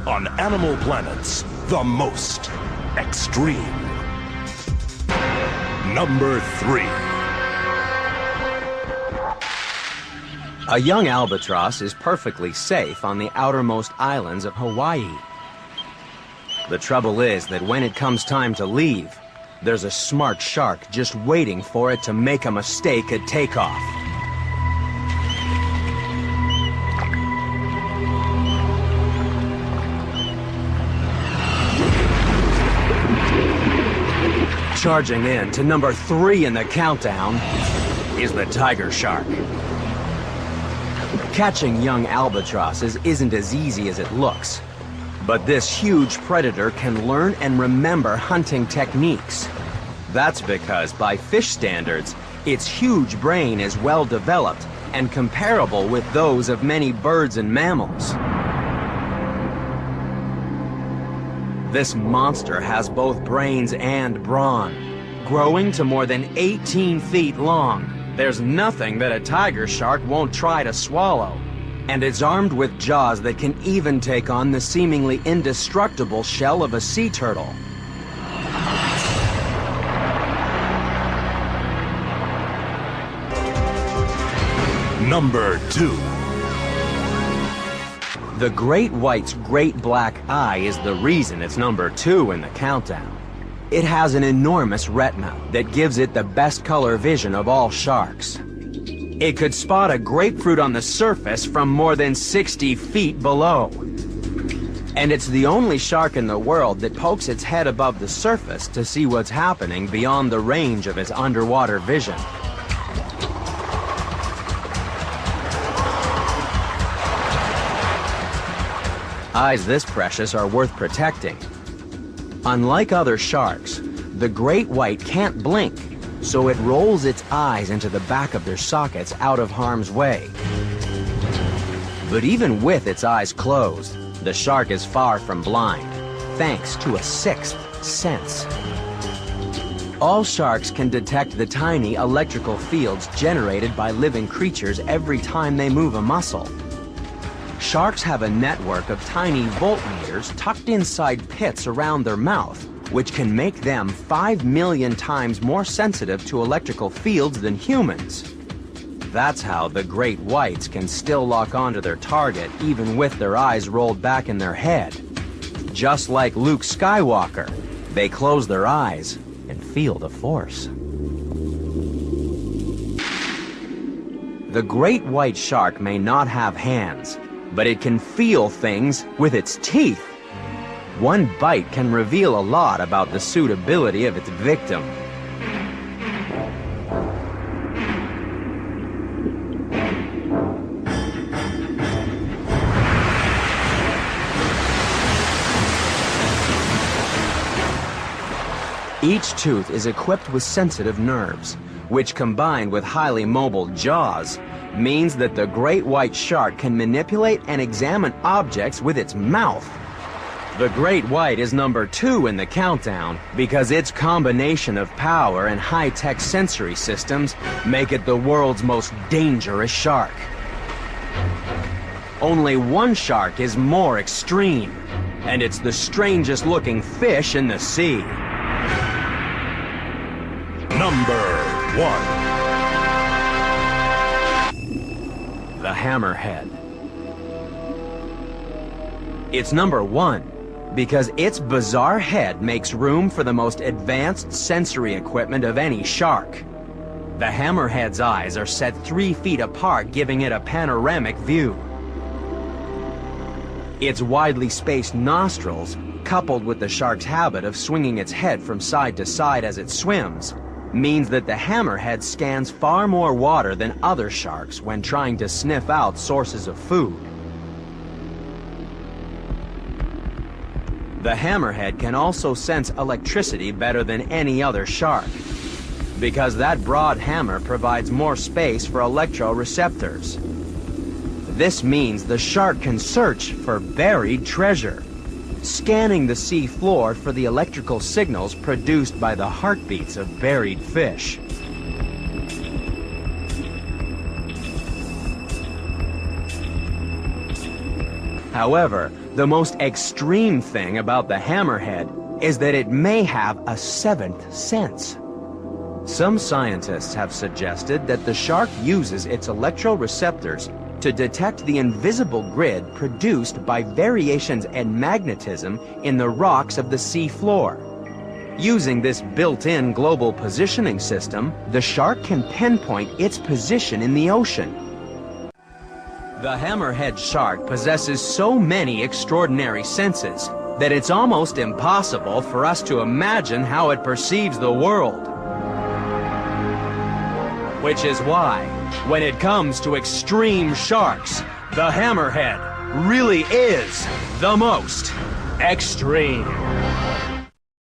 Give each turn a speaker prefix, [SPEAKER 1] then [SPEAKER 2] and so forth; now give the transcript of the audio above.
[SPEAKER 1] On Animal Planet's The Most Extreme. Number 3.
[SPEAKER 2] A young albatross is perfectly safe on the outermost islands of Hawaii. The trouble is that when it comes time to leave, there's a smart shark just waiting for it to make a mistake at takeoff. Charging in to number 3 in the countdown is the tiger shark. Catching young albatrosses isn't as easy as it looks, but this huge predator can learn and remember hunting techniques. That's because, by fish standards, its huge brain is well developed and comparable with those of many birds and mammals. This monster has both brains and brawn, growing to more than 18 feet long. There's nothing that a tiger shark won't try to swallow, and it's armed with jaws that can even take on the seemingly indestructible shell of a sea turtle.
[SPEAKER 1] Number 2.
[SPEAKER 2] The great white's great black eye is the reason it's number 2 in the countdown. It has an enormous retina that gives it the best color vision of all sharks. It could spot a grapefruit on the surface from more than 60 feet below. And it's the only shark in the world that pokes its head above the surface to see what's happening beyond the range of its underwater vision. Eyes this precious are worth protecting. Unlike other sharks, the great white can't blink, so it rolls its eyes into the back of their sockets out of harm's way. But even with its eyes closed, the shark is far from blind, thanks to a 6th sense. All sharks can detect the tiny electrical fields generated by living creatures every time they move a muscle. Sharks have a network of tiny voltmeters tucked inside pits around their mouth, which can make them 5 million times more sensitive to electrical fields than humans. That's how the great whites can still lock onto their target even with their eyes rolled back in their head. Just like Luke Skywalker, they close their eyes and feel the Force. The great white shark may not have hands, but it can feel things with its teeth. One bite can reveal a lot about the suitability of its victim. Each tooth is equipped with sensitive nerves, which combined with highly mobile jaws, means that the great white shark can manipulate and examine objects with its mouth. The great white is number 2 in the countdown because its combination of power and high-tech sensory systems make it the world's most dangerous shark. Only one shark is more extreme, and it's the strangest looking fish in the sea.
[SPEAKER 1] Number 1.
[SPEAKER 2] The hammerhead. It's number 1 because its bizarre head makes room for the most advanced sensory equipment of any shark. The hammerhead's eyes are set 3 feet apart, giving it a panoramic view. Its widely spaced nostrils, coupled with the shark's habit of swinging its head from side to side as it swims, means that the hammerhead scans far more water than other sharks when trying to sniff out sources of food. The hammerhead can also sense electricity better than any other shark, because that broad hammer provides more space for electroreceptors. This means the shark can search for buried treasure, scanning the sea floor for the electrical signals produced by the heartbeats of buried fish. However, The most extreme thing about the hammerhead is that it may have a seventh sense. Some scientists have suggested that the shark uses its electroreceptors to detect the invisible grid produced by variations in magnetism in the rocks of the sea floor. Using this built-in global positioning system, the shark can pinpoint its position in the ocean. The hammerhead shark possesses so many extraordinary senses that it's almost impossible for us to imagine how it perceives the world. Which is why, when it comes to extreme sharks, the hammerhead really is the most extreme.